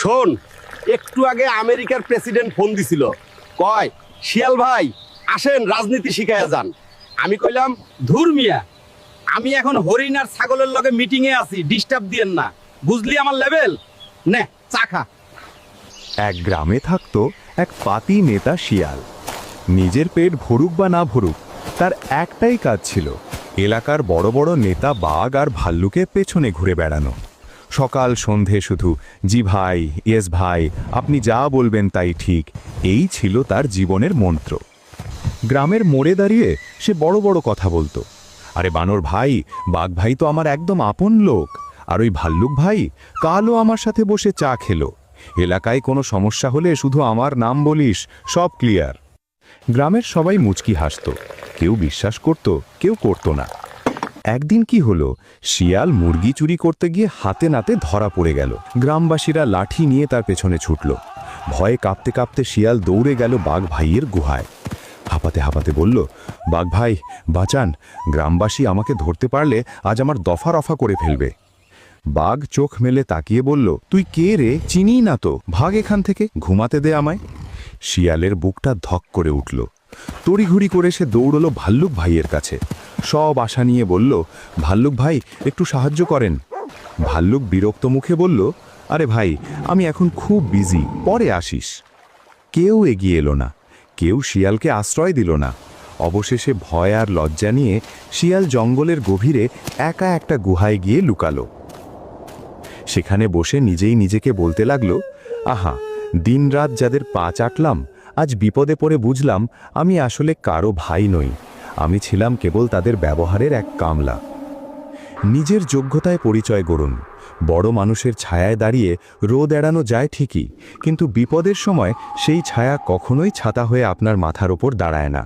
শোন, একটু আগে আমেরিকার প্রেসিডেন্ট ফোন দিছিল, কয় শিয়াল ভাই আসেন রাজনীতি শিখাইয়া যান। আমি কইলাম ধুর মিয়া, আমি এখন হরিণ আর ছাগলের লগে মিটিং এ আছি, ডিস্টার্ব দিয়েন না, বুঝলি আমার লেভেল। নে চা খা। এক গ্রামে থাকতো এক পাতি নেতা শিয়াল। নিজের পেট ভরুক বা না ভরুক, তার একটাই কাজ ছিল এলাকার বড় বড় নেতা বাঘ আর ভাল্লুকের পেছনে ঘুরে বেড়ানো। সকাল সন্ধে শুধু জি ভাই, ইয়েস ভাই, আপনি যা বলবেন তাই ঠিক, এই ছিল তার জীবনের মন্ত্র। গ্রামের মোড়ে দাঁড়িয়ে সে বড় বড় কথা বলতো, আরে বানর ভাই, বাঘ ভাই তো আমার একদম আপন লোক, আর ওই ভাল্লুক ভাই কালও আমার সাথে বসে চা খেলো, এলাকায় কোনো সমস্যা হলে শুধু আমার নাম বলিস, সব ক্লিয়ার। গ্রামের সবাই মুচকি হাসত, কেউ বিশ্বাস করত, কেউ করত না। একদিন কি হলো, শিয়াল মুরগি চুরি করতে গিয়ে হাতে নাতে ধরা পড়ে গেল। গ্রামবাসীরা লাঠি নিয়ে তার পেছনে ছুটল। ভয়ে কাঁপতে কাঁপতে শিয়াল দৌড়ে গেল বাঘ ভাইয়ের গুহায়। হাঁপাতে হাঁপাতে বলল, বাঘ ভাই বাঁচান, গ্রামবাসী আমাকে ধরতে পারলে আজ আমার দফা রফা করে ফেলবে। বাঘ চোখ মেলে তাকিয়ে বলল, তুই কে রে, চিনি না তো, ভাগ এখান থেকে, ঘুমাতে দে আমায়। শিয়ালের বুকটা ধক করে উঠল। তড়িঘড়ি করে সে দৌড়ল ভাল্লুক ভাইয়ের কাছে। সব আশা নিয়ে বলল, ভাল্লুক ভাই একটু সাহায্য করেন। ভাল্লুক বিরক্ত মুখে বলল, আরে ভাই আমি এখন খুব বিজি, পরে আসিস। কেউ এগিয়ে এলো না, কেউ শিয়ালকে আশ্রয় দিল না। অবশেষে ভয় আর লজ্জা নিয়ে শিয়াল জঙ্গলের গভীরে একা একটা গুহায় গিয়ে লুকালো। সেখানে বসে নিজেই নিজেকে বলতে লাগলো, আহা, দিনরাত যাদের পা চাটলাম, আজ বিপদে পড়ে বুঝলাম আমি আসলে কারো ভাই নই, আমি ছিলাম কেবল তাদের ব্যবহারের এক কামলা। নিজের যোগ্যতায় পরিচয় গড়ুন। বড় মানুষের ছায়ায় দাঁড়িয়ে রোদ এড়ানো যায় ঠিকই, কিন্তু বিপদের সময় সেই ছায়া কখনোই ছাতা হয়ে আপনার মাথার ওপর দাঁড়ায় না।